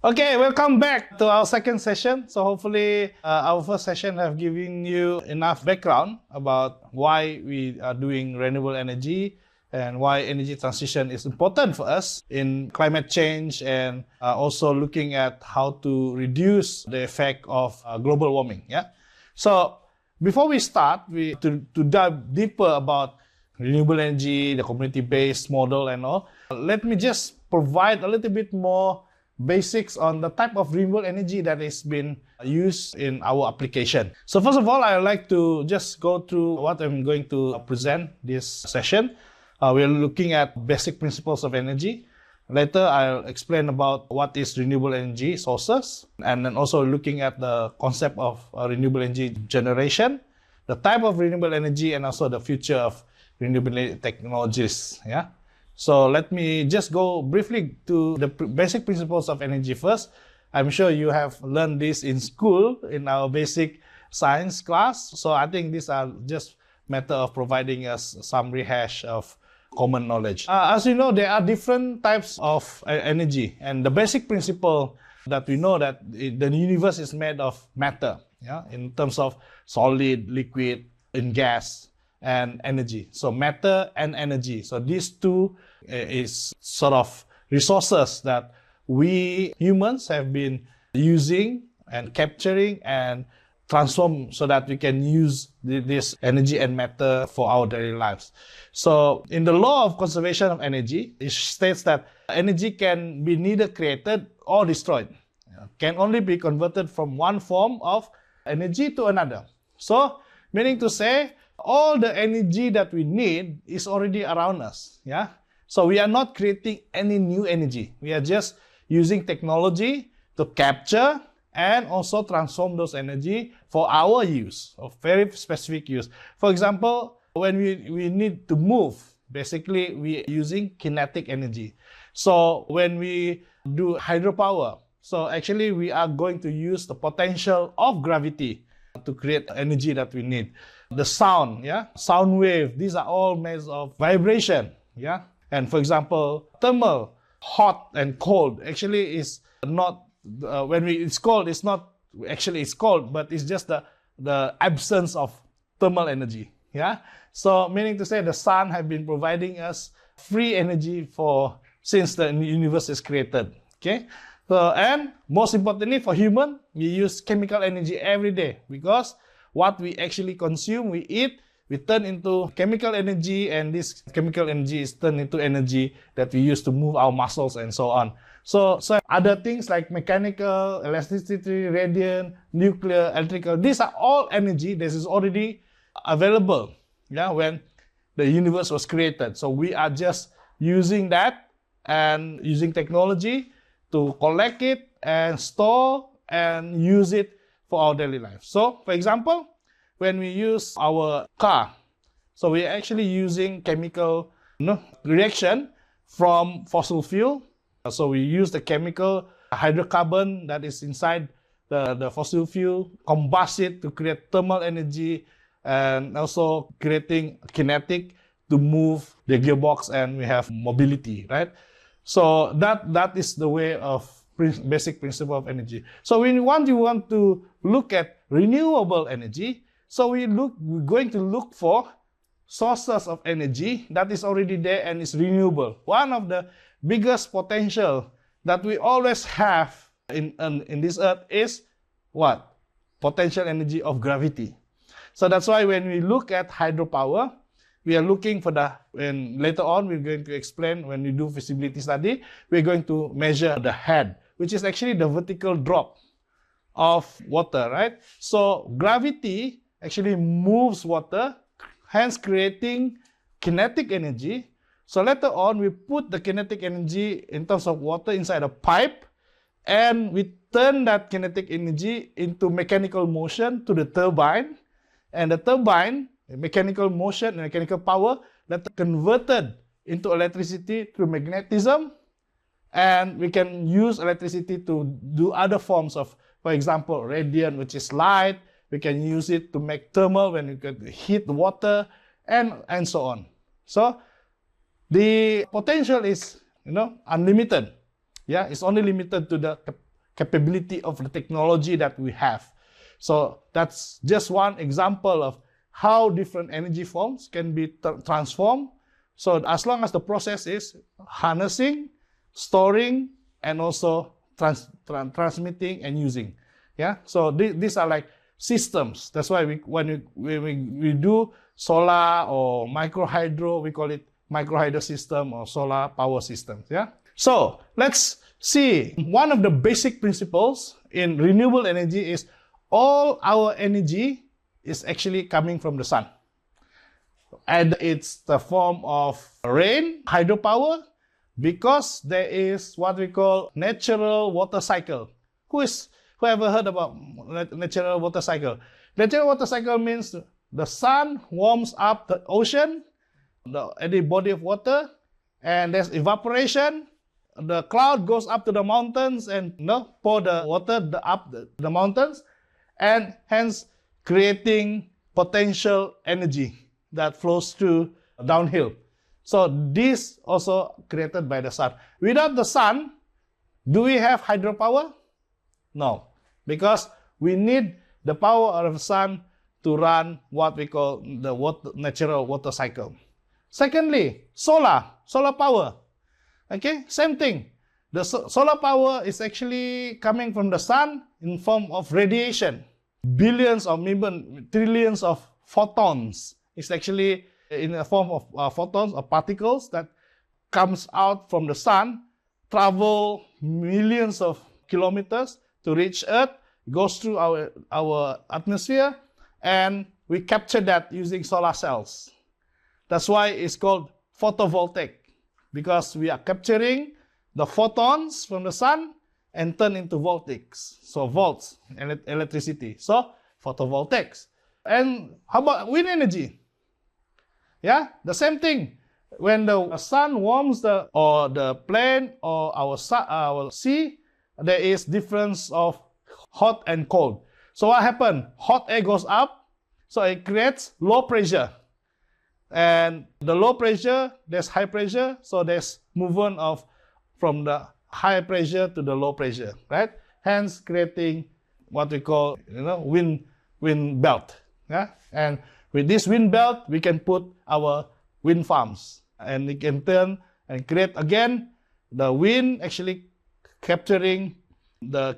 Okay, welcome back to our second session. So hopefully our first session have given you enough background about why we are doing renewable energy and why energy transition is important for us in climate change and also looking at how to reduce the effect of global warming. Yeah. So before we start, to dive deeper about renewable energy, the community-based model and all, let me just provide a little bit more basics on the type of renewable energy that is being used in our application. So first of all, I would like to just go through what I'm going to present this session. We're looking at basic principles of energy. Later, I'll explain about what is renewable energy sources, and then also looking at the concept of renewable energy generation, the type of renewable energy, and also the future of renewable technologies. Yeah. So let me just go briefly to the basic principles of energy first. I'm sure you have learned this in school in our basic science class. So I think these are just matter of providing us some rehash of common knowledge. As you know, there are different types of energy, and the basic principle that we know that the universe is made of matter, yeah, in terms of solid, liquid, and gas, and energy. So matter and energy. So these two is sort of resources that we humans have been using and capturing and transform so that we can use this energy and matter for our daily lives. So in the law of conservation of energy, it states that energy can be neither created or destroyed. Can only be converted from one form of energy to another. So meaning to say, all the energy that we need is already around us. Yeah. So we are not creating any new energy. We are just using technology to capture and also transform those energy for our use, of very specific use. For example, when we need to move, basically we are using kinetic energy. So when we do hydropower, so actually we are going to use the potential of gravity to create the energy that we need. The sound, yeah, sound wave, these are all made of vibration, yeah. And for example, thermal, hot and cold, actually is not, it's cold, it's not, actually it's cold, but it's just the absence of thermal energy, yeah. So meaning to say the sun have been providing us free energy since the universe is created, okay. So, and most importantly for human, we use chemical energy every day because what we actually consume, we eat, we turn into chemical energy, and this chemical energy is turned into energy that we use to move our muscles and so on. So other things like mechanical, electricity, radiant, nuclear, electrical, these are all energy that is already available, yeah, when the universe was created. So we are just using that and using technology to collect it and store and use it for our daily life. So, for example, when we use our car, so we're actually using chemical reaction from fossil fuel. So we use the chemical hydrocarbon that is inside the fossil fuel, combust it to create thermal energy, and also creating kinetic to move the gearbox, and we have mobility, right? So that is the way of basic principle of energy. So when you want to look at renewable energy, so we're going to look for sources of energy that is already there and is renewable. One of the biggest potential that we always have in this earth is what? Potential energy of gravity. So that's why when we look at hydropower, we are looking for and later on we're going to explain when we do feasibility study, we're going to measure the head, which is actually the vertical drop of water, right? So gravity actually moves water, hence creating kinetic energy. So later on, we put the kinetic energy in terms of water inside a pipe, and we turn that kinetic energy into mechanical motion to the turbine, and the turbine, mechanical motion and mechanical power, that converted into electricity through magnetism, and we can use electricity to do other forms of, for example, radiant, which is light. We can use it to make thermal when you can heat the water, and so on. So the potential is unlimited. Yeah, it's only limited to the capability of the technology that we have. So that's just one example of how different energy forms can be transformed. So as long as the process is harnessing, storing, and also transmitting and using. Yeah. So these are like systems. That's why when we do solar or micro hydro, we call it micro hydro system or solar power systems. Yeah. So let's see, one of the basic principles in renewable energy is all our energy is actually coming from the sun. And it's the form of rain, hydropower, because there is what we call natural water cycle. Who ever heard about natural water cycle? Natural water cycle means the sun warms up the ocean, any body of water, and there's evaporation. The cloud goes up to the mountains and pour the water up the mountains, and hence creating potential energy that flows through downhill. So this also created by the sun. Without the sun, do we have hydropower? No, because we need the power of the sun to run what we call the natural water cycle. Secondly, solar power. Okay, same thing. The solar power is actually coming from the sun in form of radiation. Billions or even trillions of photons. It's actually in the form of photons or particles that comes out from the sun, travel millions of kilometers to reach Earth, goes through our atmosphere, and we capture that using solar cells. That's why it's called photovoltaic, because we are capturing the photons from the sun and turn into voltics. So volts, electricity. So photovoltaics. And how about wind energy? Yeah, the same thing. When the sun warms the plane or our sea, there is difference of hot and cold. So what happened? Hot air goes up, so it creates low pressure. And the low pressure, there's high pressure, so there's movement from the high pressure to the low pressure, right? Hence creating what we call wind belt. Yeah, and with this wind belt, we can put our wind farms, and we can turn and create again the wind actually capturing the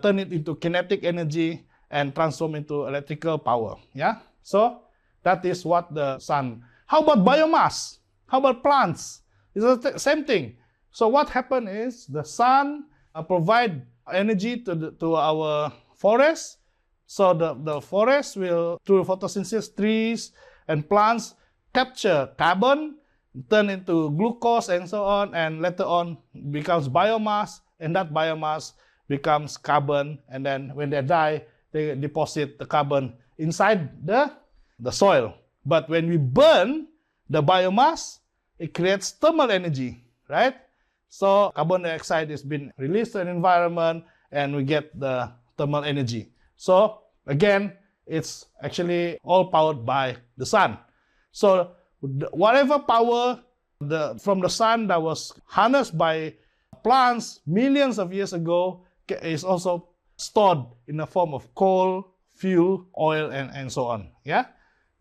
turn it into kinetic energy and transform into electrical power. Yeah, so that is what the sun. How about biomass? How about plants? It's the same thing. So what happened is the sun provide energy to our forests. So the forest will, through photosynthesis, trees and plants capture carbon, turn into glucose and so on, and later on becomes biomass, and that biomass becomes carbon, and then when they die, they deposit the carbon inside the soil. But when we burn the biomass, it creates thermal energy, right? So carbon dioxide is being released to the environment, and we get the thermal energy. So again, it's actually all powered by the sun. So whatever power from the sun that was harnessed by plants millions of years ago is also stored in the form of coal, fuel, oil, and so on. Yeah.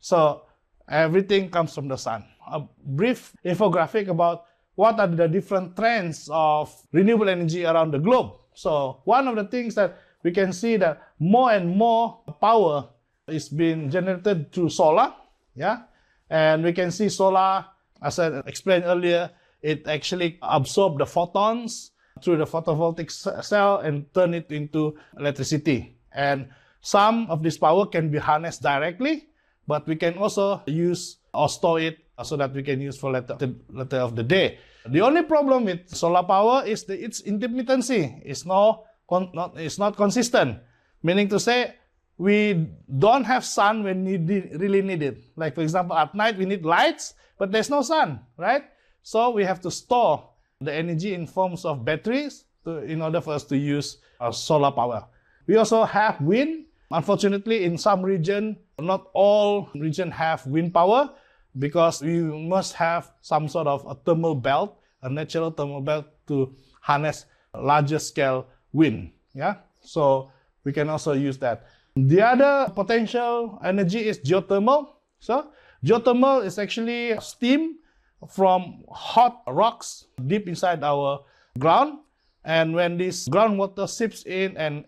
So everything comes from the sun. A brief infographic about what are the different trends of renewable energy around the globe. So one of the things that we can see that more and more power is being generated through solar. Yeah, and we can see solar, as I explained earlier, it actually absorbs the photons through the photovoltaic cell and turn it into electricity. And some of this power can be harnessed directly, but we can also use or store it so that we can use for later of the day. The only problem with solar power is its intermittency. It's not consistent. Meaning to say, we don't have sun when we really need it. Like for example, at night we need lights, but there's no sun, right? So we have to store the energy in forms of batteries in order for us to use solar power. We also have wind. Unfortunately, in some region, not all regions have wind power, because we must have some sort of a thermal belt, a natural thermal belt, to harness larger scale wind. Yeah, so we can also use that. The other potential energy is geothermal. So geothermal is actually steam from hot rocks deep inside our ground, and when this groundwater seeps in and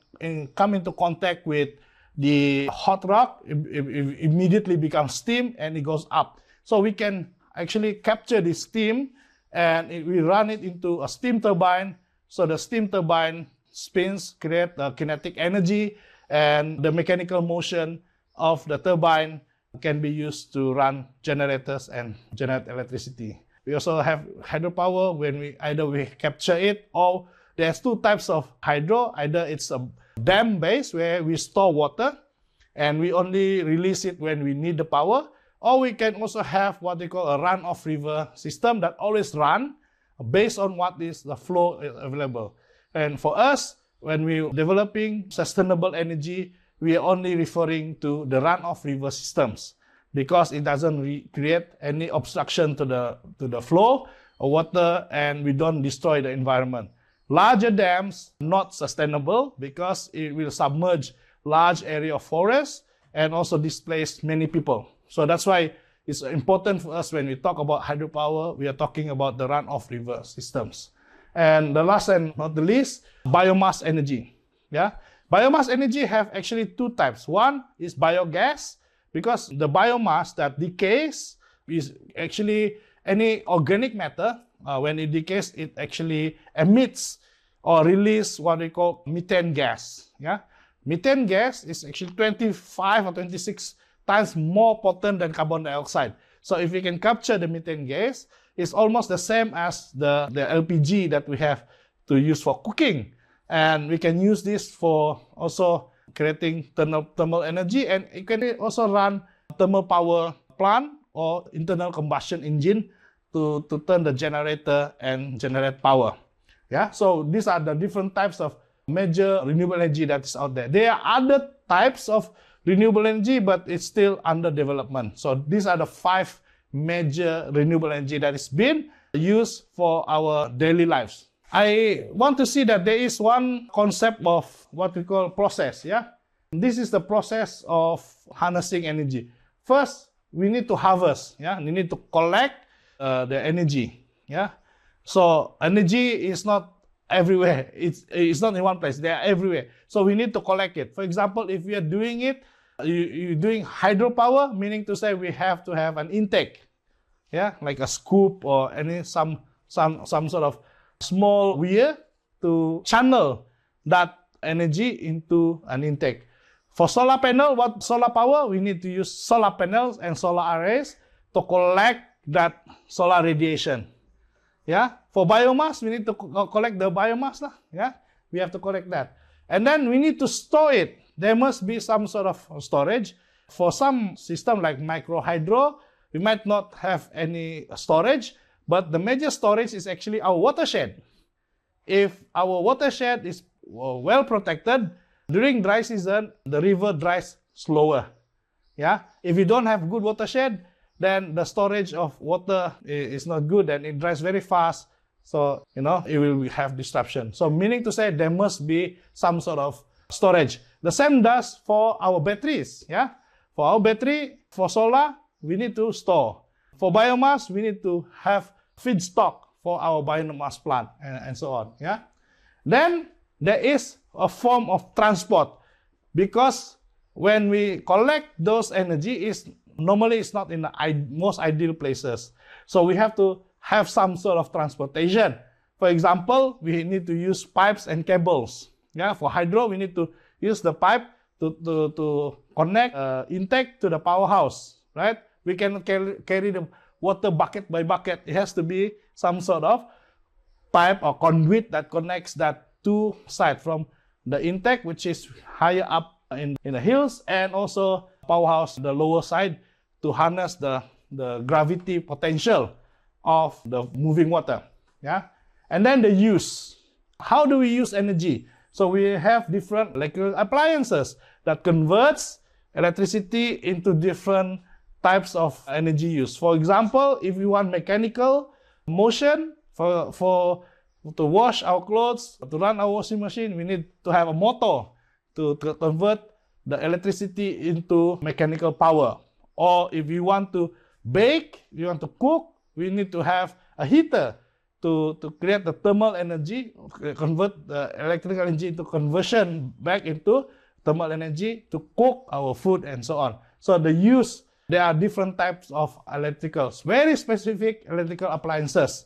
come into contact with the hot rock, it immediately becomes steam and it goes up. So we can actually capture this steam and we run it into a steam turbine. So the steam turbine spins, create kinetic energy, and the mechanical motion of the turbine can be used to run generators and generate electricity. We also have hydropower when we capture it, or there's two types of hydro. Either it's a dam base where we store water and we only release it when we need the power, or we can also have what they call a run-off river system that always run based on what is the flow available. And for us, when we're developing sustainable energy, we are only referring to the run-off river systems because it doesn't create any obstruction to the flow of water, and we don't destroy the environment. Larger dams, not sustainable because it will submerge large area of forest and also displace many people. So that's why it's important for us when we talk about hydropower, we are talking about the run-off river systems. And the last and not the least, biomass energy. Yeah, biomass energy have actually two types. One is biogas, because the biomass that decays is actually any organic matter. When it decays, it actually emits or release what we call methane gas. Yeah, methane gas is actually 25 or 26 times more potent than carbon dioxide. So if we can capture the methane gas, it's almost the same as the LPG that we have to use for cooking. And we can use this for also creating thermal energy, and it can also run thermal power plant or internal combustion engine to turn the generator and generate power. Yeah, so these are the different types of major renewable energy that is out there. There are other types of renewable energy, but it's still under development. So these are the 5 major renewable energy that is being used for our daily lives. I want to see that there is one concept of what we call process. Yeah, this is the process of harnessing energy. First, we need to harvest. Yeah, we need to collect the energy. Yeah, so energy is not everywhere. It's not in one place. They are everywhere. So we need to collect it. For example, if we are doing it, you're doing hydropower, meaning to say we have to have an intake. Yeah, like a scoop or some sort of small weir to channel that energy into an intake. For solar panel, what solar power? We need to use solar panels and solar arrays to collect that solar radiation. Yeah. For biomass, we need to collect the biomass. Yeah. We have to collect that. And then we need to store it. There must be some sort of storage. For some system like micro hydro, we might not have any storage, but the major storage is actually our watershed. If our watershed is well protected, during dry season, the river dries slower. Yeah. If you don't have good watershed, then the storage of water is not good and it dries very fast. So, it will have disruption. So, meaning to say there must be some sort of storage. The same does for our batteries. Yeah. For our battery, for solar, we need to store. For biomass, we need to have feedstock for our biomass plant and so on. Yeah. Then there is a form of transport, because when we collect those energy, normally it's not in the most ideal places. So we have to have some sort of transportation. For example, we need to use pipes and cables. Yeah. For hydro, we need to use the pipe to connect intake to the powerhouse. Right. We cannot carry the water bucket by bucket. It has to be some sort of pipe or conduit that connects that two sides, from the intake, which is higher up in the hills, and also powerhouse, the lower side, to harness the gravity potential of the moving water. Yeah. And then the use. How do we use energy? So we have different electrical appliances that converts electricity into different types of energy use. For example, if you want mechanical motion, for to wash our clothes, to run our washing machine, we need to have a motor to convert the electricity into mechanical power. Or if you want to bake, you want to cook, we need to have a heater to create the thermal energy, convert the electrical energy into conversion back into thermal energy to cook our food and so on. So there are different types of electricals, very specific electrical appliances.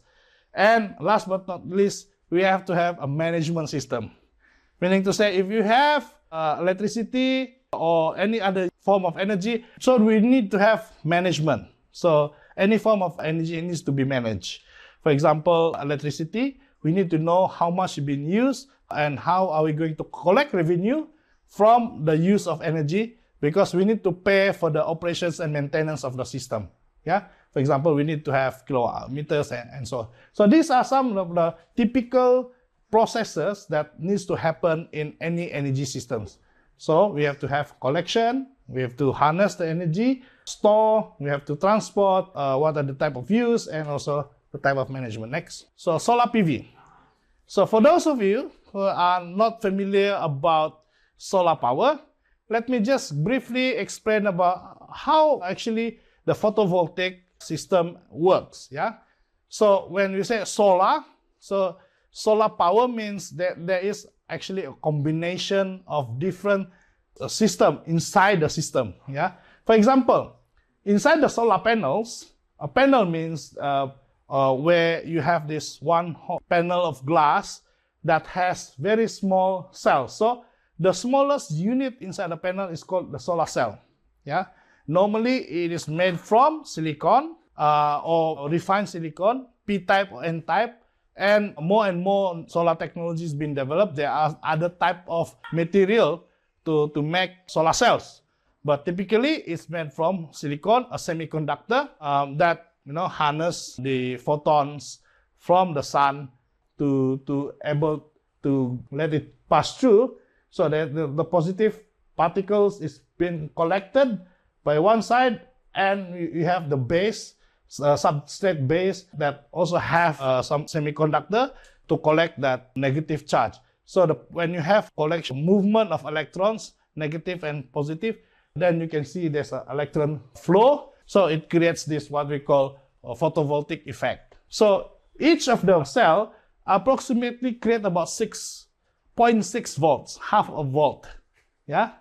And last but not least, we have to have a management system. Meaning to say, if you have electricity or any other form of energy, so we need to have management. So any form of energy needs to be managed. For example, electricity, we need to know how much is being used and how are we going to collect revenue from the use of energy, because we need to pay for the operations and maintenance of the system. Yeah. For example, we need to have kilowatt meters and so on. So these are some of the typical processes that needs to happen in any energy systems. So we have to have collection, we have to harness the energy, store, we have to transport, what are the type of use, and also the type of management. Next. So solar PV. So for those of you who are not familiar about solar power, let me just briefly explain about how actually the photovoltaic system works. Yeah. So when we say solar, so solar power means that there is actually a combination of different system inside the system. Yeah. For example, inside the solar panels, a panel means where you have this one panel of glass that has very small cells. So the smallest unit inside the panel is called the solar cell. Yeah. Normally, it is made from silicon or refined silicon, P-type or N-type, and more solar technologies being developed. There are other type of material to make solar cells, but typically it's made from silicon, a semiconductor that harness the photons from the sun to able to let it pass through, so that the positive particles is being collected by one side, and you have the base, substrate base that also have some semiconductor to collect that negative charge. So when you have collection movement of electrons, negative and positive, then you can see there's an electron flow. So it creates this what we call a photovoltaic effect. So each of the cell approximately create about 6.6 volts, half a volt. Yeah.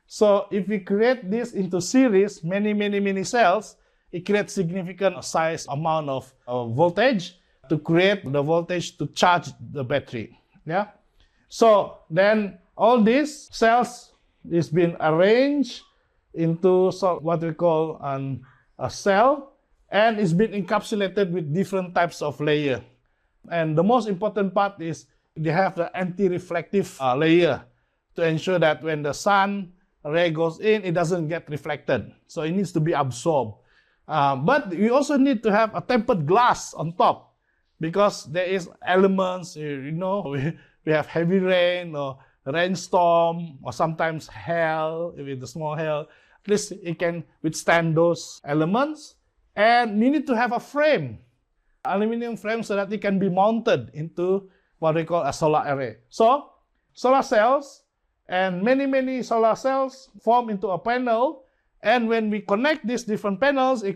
So if we create this into series, many cells, it creates significant size amount of voltage to create the voltage to charge the battery. Yeah. So then all these cells is being arranged into what we call a cell, and it's been encapsulated with different types of layer. And the most important part is they have the anti-reflective layer to ensure that when the sun ray goes in, it doesn't get reflected. So it needs to be absorbed. But we also need to have a tempered glass on top, because there is elements, we have heavy rain or rainstorm or sometimes hail, with the small hail. At least it can withstand those elements. And you need to have a frame, aluminum frame, so that it can be mounted into what we call a solar array. So solar cells and many solar cells form into a panel, and when we connect these different panels, it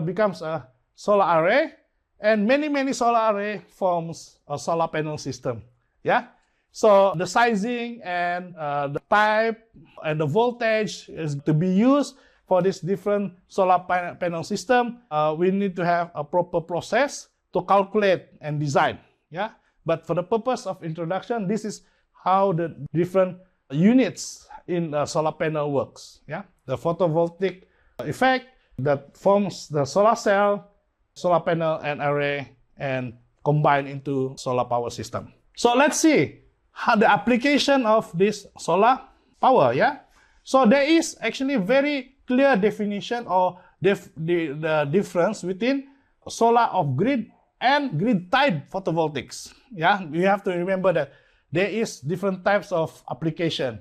becomes a solar array, and many solar array forms a solar panel system. Yeah. So the sizing and the type and the voltage is to be used for this different solar panel system. We need to have a proper process to calculate and design. Yeah. But for the purpose of introduction, this is how the different units in a solar panel works. Yeah. The photovoltaic effect that forms the solar cell, solar panel and array, and combine into solar power system. So let's see how the application of this solar power. Yeah. So there is actually very clear definition or the difference between solar off-grid and grid-tied photovoltaics. Yeah, you have to remember that there is different types of application.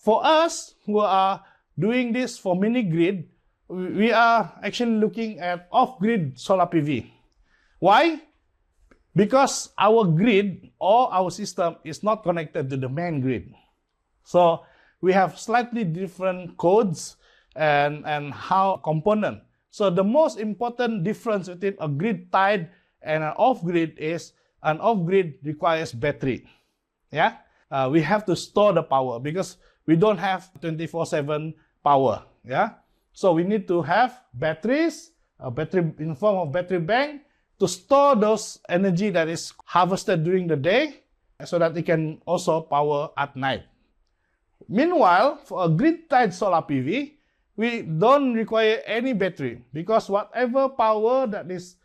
For us who are doing this for mini-grid, we are actually looking at off-grid solar PV. Why? because our grid or our system is not connected to the main grid. So we have slightly different codes and how component. So the most important difference between a grid tied and an off-grid is an off-grid requires battery. Yeah, we have to store the power because we don't have 24/7 power. Yeah, so we need to have batteries, a battery in form of battery bank to store those energy that is harvested during the day so that it can also power at night. Meanwhile, for a grid-tied solar PV, we don't require any battery because whatever power that is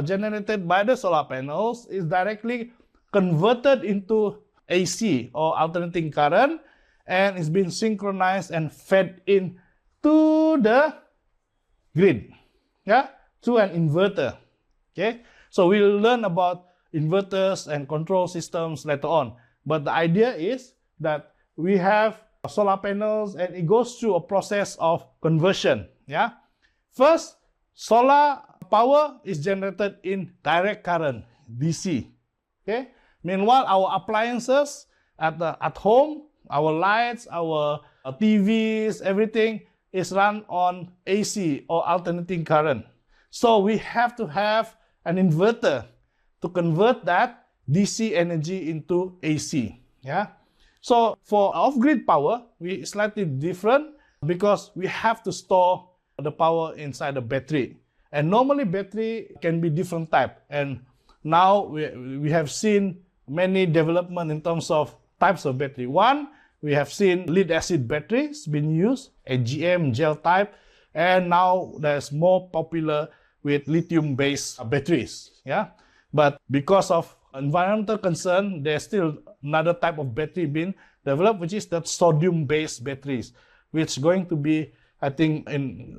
generated by the solar panels is directly converted into AC or alternating current and is being synchronized and fed in to the grid, yeah, through an inverter. Okay, so we'll learn about inverters and control systems later on. But the idea is that we have solar panels and it goes through a process of conversion. Yeah, first, solar power is generated in direct current, DC. Okay. Meanwhile, our appliances at home, our lights, our TVs, everything is run on AC or alternating current. So we have to have an inverter to convert that DC energy into AC. Yeah. So for off-grid power, we slightly different because we have to store the power inside the battery. And normally battery can be different type. And now we have seen many development in terms of types of battery. One, we have seen lead acid batteries being used, AGM, gel type, and now there's more popular with lithium-based batteries. Yeah, but because of environmental concern, there's still another type of battery being developed, which is that sodium-based batteries, which is going to be, I think,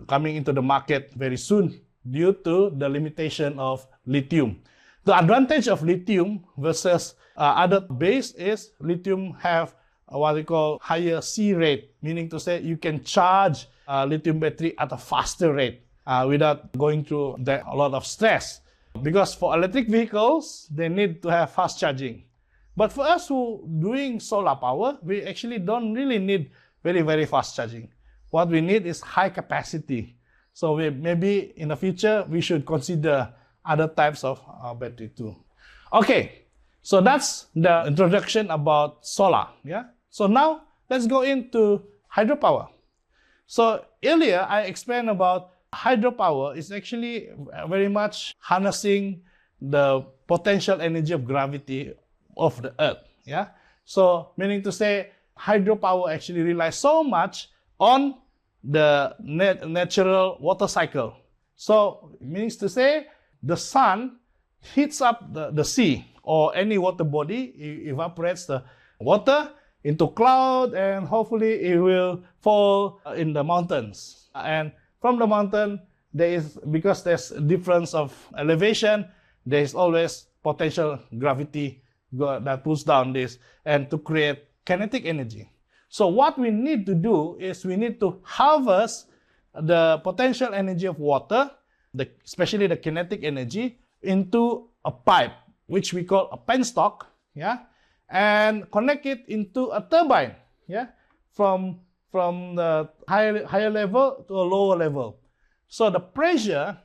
coming into the market very soon due to the limitation of lithium. The advantage of lithium versus other base is lithium have what we call higher C rate, meaning to say you can charge lithium battery at a faster rate without going through a lot of stress. Because for electric vehicles, they need to have fast charging. But for us who doing solar power, we actually don't really need very, very fast charging. What we need is high capacity. So maybe in the future, we should consider other types of battery too. Okay, so that's the introduction about solar. Yeah. So now let's go into hydropower. So earlier I explained about hydropower is actually very much harnessing the potential energy of gravity of the earth. Yeah. So meaning to say hydropower actually relies so much on the natural water cycle. So it means to say the sun heats up the sea or any water body, it evaporates the water into cloud and hopefully it will fall in the mountains. And from the mountain, because there's a difference of elevation, there is always potential gravity that pulls down this and to create kinetic energy. So what we need to do is we need to harvest the potential energy of water, especially the kinetic energy, into a pipe, which we call a penstock, yeah, and connect it into a turbine, yeah, from the higher level to a lower level. So the pressure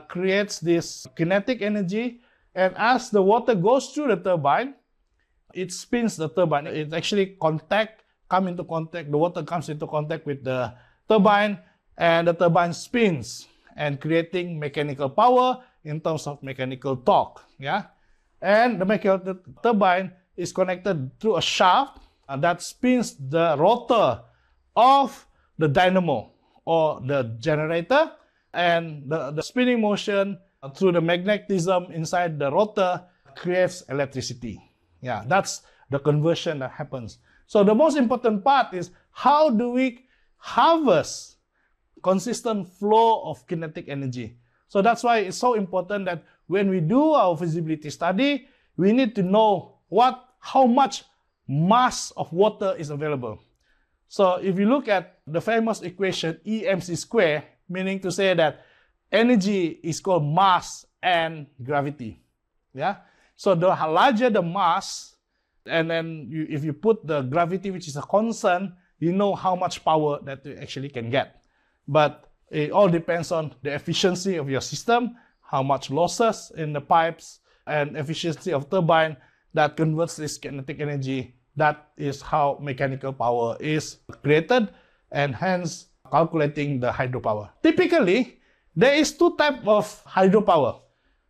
creates this kinetic energy, and as the water goes through the turbine, it spins the turbine. It actually the water comes into contact with the turbine, and the turbine spins and creating mechanical power in terms of mechanical torque. Yeah, and the mechanical turbine is connected through a shaft that spins the rotor of the dynamo or the generator, and the spinning motion through the magnetism inside the rotor creates electricity. Yeah, that's the conversion that happens. So the most important part is how do we harvest consistent flow of kinetic energy. So that's why it's so important that when we do our feasibility study, we need to know how much mass of water is available. So if you look at the famous equation E_mc squared, meaning to say that energy is called mass and gravity. Yeah. So the larger the mass, and then if you put the gravity, which is a constant, you know how much power that you actually can get. But it all depends on the efficiency of your system, how much losses in the pipes, and efficiency of turbine that converts this kinetic energy. That is how mechanical power is created, and hence calculating the hydropower. Typically, there is two types of hydropower.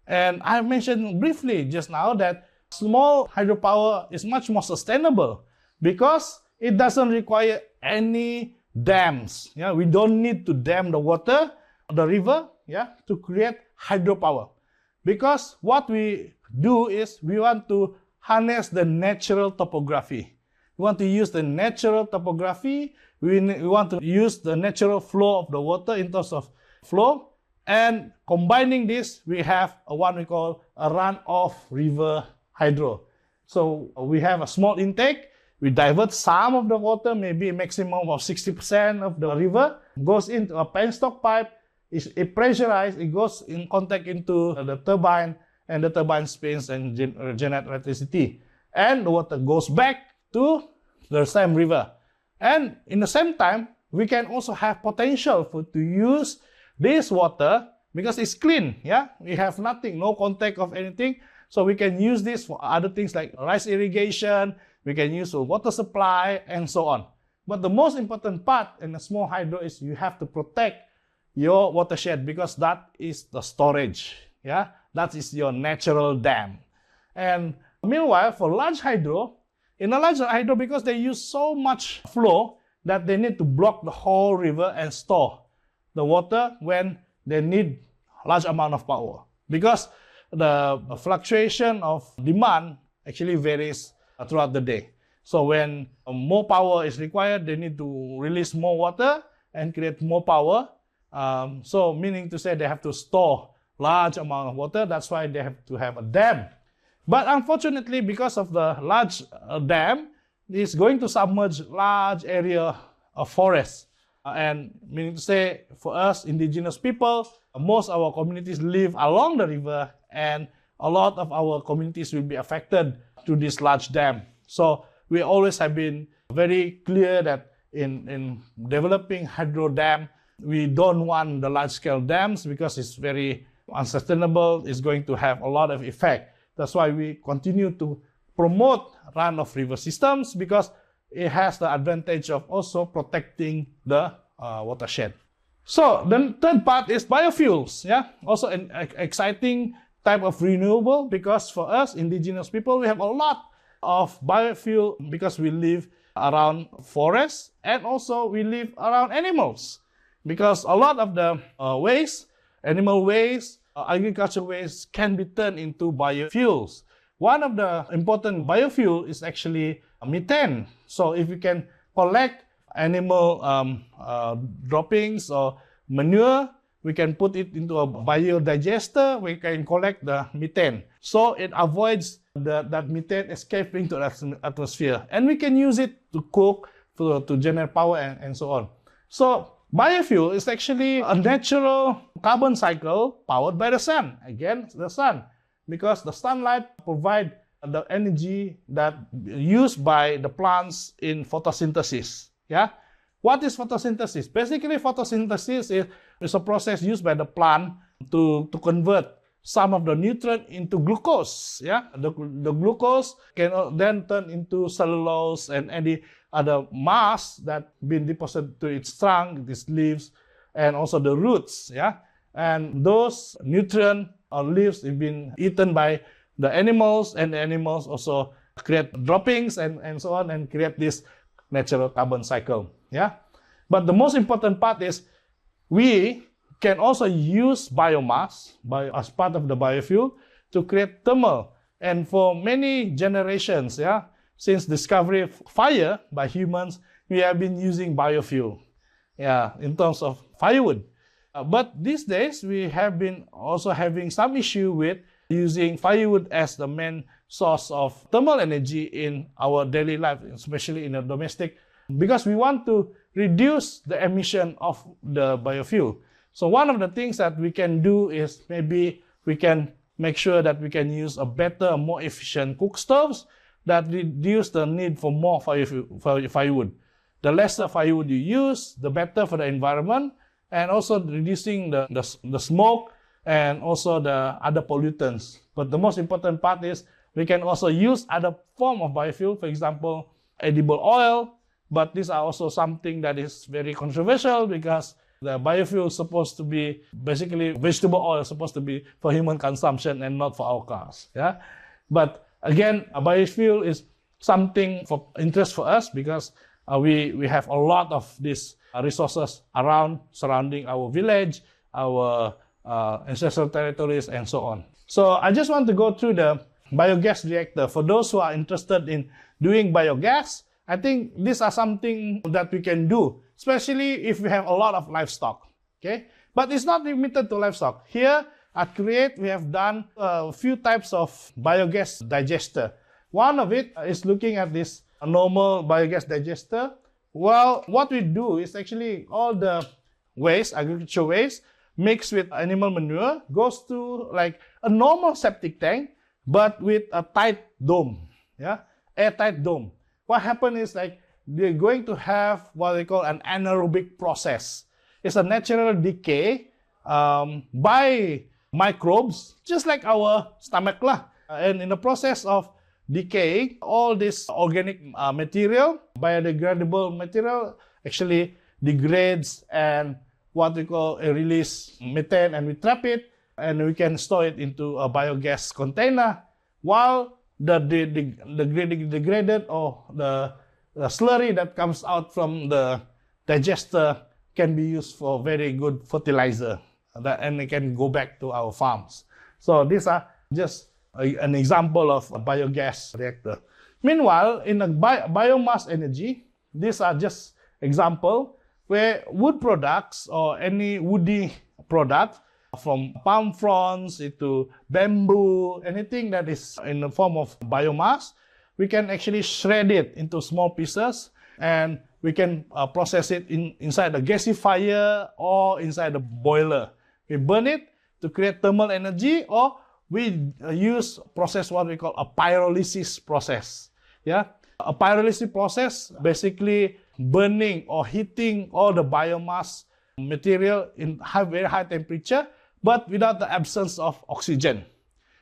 And I mentioned briefly just now that small hydropower is much more sustainable because it doesn't require any dams. Yeah, we don't need to dam the water, the river, to create hydropower. Because what we do is we want to harness the natural topography. We want to use the natural topography. We want to use the natural flow of the water in terms of flow. And combining this, we have what we call a runoff river hydro. So we have a small intake. We divert some of the water, maybe a maximum of 60% of the river, goes into a penstock pipe. It's pressurized, it goes in contact into the turbine, and the turbine spins and generates electricity. And the water goes back to the same river. And in the same time, we can also have potential to use this water because it's clean. We have nothing, no contact of anything. So we can use this for other things like rice irrigation, we can use for water supply, and so on. But the most important part in a small hydro is you have to protect your watershed because that is the storage. That is your natural dam. And meanwhile, for large hydro, in a large hydro, because they use so much flow that they need to block the whole river and store the water when they need large amount of power. Because the fluctuation of demand actually varies throughout the day. So when more power is required, they need to release more water and create more power. So meaning to say they have to store large amount of water. That's why they have to have a dam. But unfortunately, because of the large dam, it's going to submerge large area of forest. And meaning to say, for us indigenous people, most of our communities live along the river, and a lot of our communities will be affected to this large dam. So we always have been very clear that in developing hydro dam, we don't want the large-scale dams because it's very unsustainable. It's going to have a lot of effect. That's why we continue to promote runoff river systems because it has the advantage of also protecting the watershed. So the third part is biofuels. Also an exciting type of renewable because for us indigenous people, we have a lot of biofuel because we live around forests and also we live around animals. Because a lot of the waste, animal waste, agricultural waste can be turned into biofuels. One of the important biofuel is actually methane. So if you can collect animal droppings or manure, we can put it into a biodigester, we can collect the methane. So it avoids that methane escaping to the atmosphere. And we can use it to cook, to generate power and so on. So biofuel is actually a natural carbon cycle powered by the sun. Again, the sun. Because the sunlight provides the energy that used by the plants in photosynthesis. What is photosynthesis? Basically, photosynthesis is a process used by the plant to convert some of the nutrient into glucose. The glucose can then turn into cellulose and any other mass that been deposited to its trunk, its leaves, and also the roots. And those nutrients or leaves have been eaten by the animals, and the animals also create droppings and so on and create this natural carbon cycle. But the most important part is we can also use biomass as part of the biofuel to create thermal. And for many generations, since discovery of fire by humans, we have been using biofuel in terms of firewood. But these days, we have been also having some issue with using firewood as the main source of thermal energy in our daily life, especially in the domestic, because we want to reduce the emission of the biofuel. So one of the things that we can do is maybe we can make sure that we can use a better, more efficient cook stoves that reduce the need for more firewood. The lesser firewood you use, the better for the environment, and also reducing the smoke and also the other pollutants. But the most important part is we can also use other form of biofuel, for example, edible oil, but these are also something that is very controversial because the biofuel is supposed to be, basically vegetable oil is supposed to be for human consumption and not for our cars. Yeah, but again, a biofuel is something of interest for us because we have a lot of these resources surrounding our village, our ancestral territories, and so on. So I just want to go through the biogas reactor. For those who are interested in doing biogas, I think these are something that we can do, especially if we have a lot of livestock. Okay, but it's not limited to livestock. Here at Create, we have done a few types of biogas digester. One of it is looking at this normal biogas digester. Well, what we do is actually all the waste, agricultural waste, mixed with animal manure, goes to like a normal septic tank, but with a tight dome, yeah, airtight dome. What happens is like they're going to have what they call an anaerobic process. It's a natural decay by microbes, just like our stomach lah. And in the process of decay, all this organic material, biodegradable material, actually degrades and what we call a release methane, and we trap it and we can store it into a biogas container, while the degraded or the slurry that comes out from the digester can be used for very good fertilizer, and it can go back to our farms. So these are just an example of a biogas reactor. Meanwhile, in a biomass energy, these are just example where wood products or any woody product, from palm fronds to bamboo, anything that is in the form of biomass, we can actually shred it into small pieces and we can process it inside the gasifier or inside the boiler. We burn it to create thermal energy, or we process what we call a pyrolysis process. Yeah, a pyrolysis process, basically burning or heating all the biomass material in very high temperature, but without the absence of oxygen.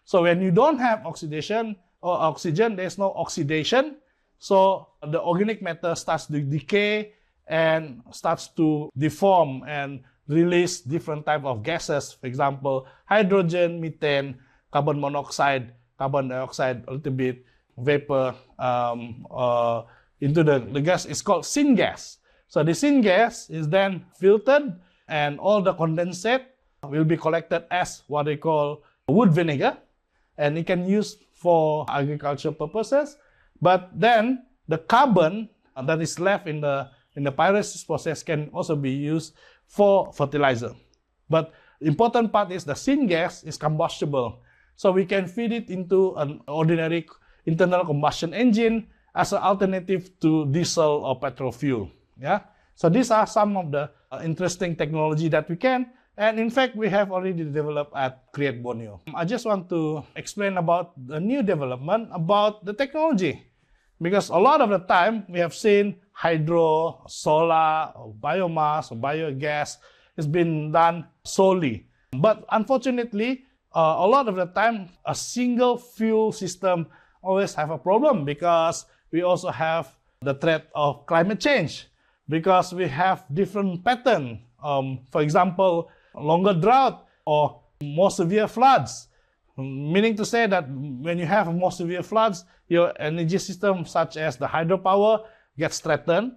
So when you don't have oxidation or oxygen, there's no oxidation. So the organic matter starts to decay and starts to deform and release different type of gases. For example, hydrogen, methane, carbon monoxide, carbon dioxide, a little bit vapor into the gas. It's called syngas. So the syngas is then filtered and all the condensate will be collected as what they call wood vinegar, and it can use for agricultural purposes. But then the carbon that is left in the pyrolysis process can also be used for fertilizer. But the important part is the syngas is combustible. So we can feed it into an ordinary internal combustion engine as an alternative to diesel or petrol fuel. Yeah. So these are some of the interesting technology that we can. And in fact, we have already developed at Create Borneo. I just want to explain about the new development about the technology. Because a lot of the time, we have seen hydro, solar, or biomass, or biogas has been done solely. But unfortunately, a lot of the time, a single fuel system always have a problem because we also have the threat of climate change, because we have different pattern. For example, longer drought or more severe floods, meaning to say that when you have more severe floods, your energy system, such as the hydropower, gets threatened.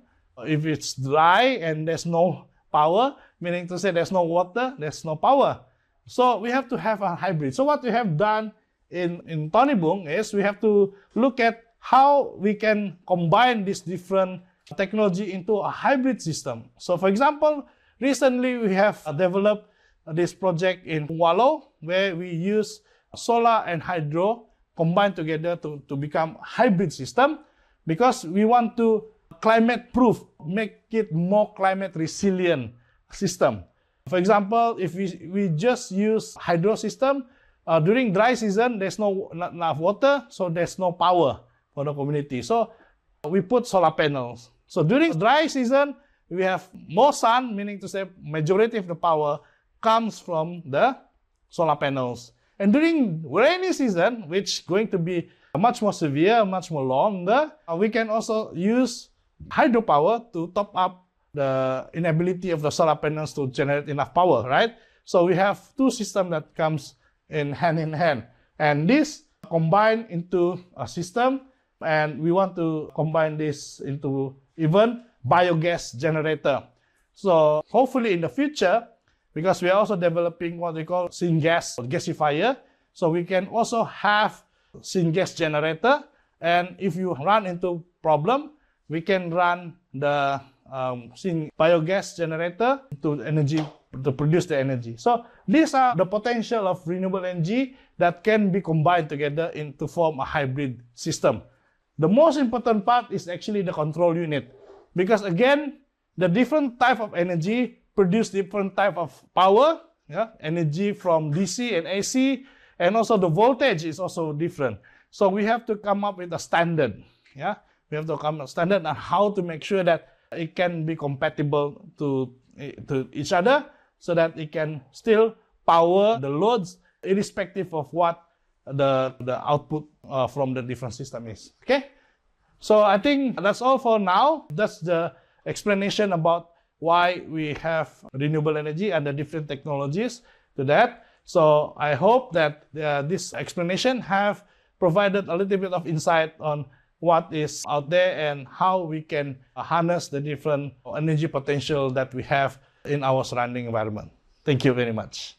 If it's dry and there's no power, meaning to say there's no water, there's no power. So we have to have a hybrid. So what we have done in Tonibung is we have to look at how we can combine this different technology into a hybrid system. So for example, recently we have developed this project in Walo, where we use solar and hydro combined together to become a hybrid system, because we want to climate proof, make it more climate resilient system. For example, if we just use hydro system, during dry season, there's not enough water, so there's no power for the community. So we put solar panels. So during dry season, we have more sun, meaning to say majority of the power comes from the solar panels. And during rainy season, which is going to be much more severe, much more longer, we can also use hydropower to top up the inability of the solar panels to generate enough power, right? So we have two systems that comes in hand. And this combine into a system, and we want to combine this into even biogas generator. So hopefully in the future, because we are also developing what we call syngas gasifier, so we can also have syngas generator, and if you run into problem, we can run the biogas generator to produce the energy. So these are the potential of renewable energy that can be combined together to form a hybrid system. The most important part is actually the control unit, because again, the different type of energy produce different type of power, energy from DC and AC, and also the voltage is also different. So we have to come up with a standard. We have to come up with a standard on how to make sure that it can be compatible to each other, so that it can still power the loads irrespective of what the output from the different system is. Okay, so I think that's all for now. That's the explanation about why we have renewable energy and the different technologies to that. So I hope that this explanation have provided a little bit of insight on what is out there and how we can harness the different energy potential that we have in our surrounding environment. Thank you very much.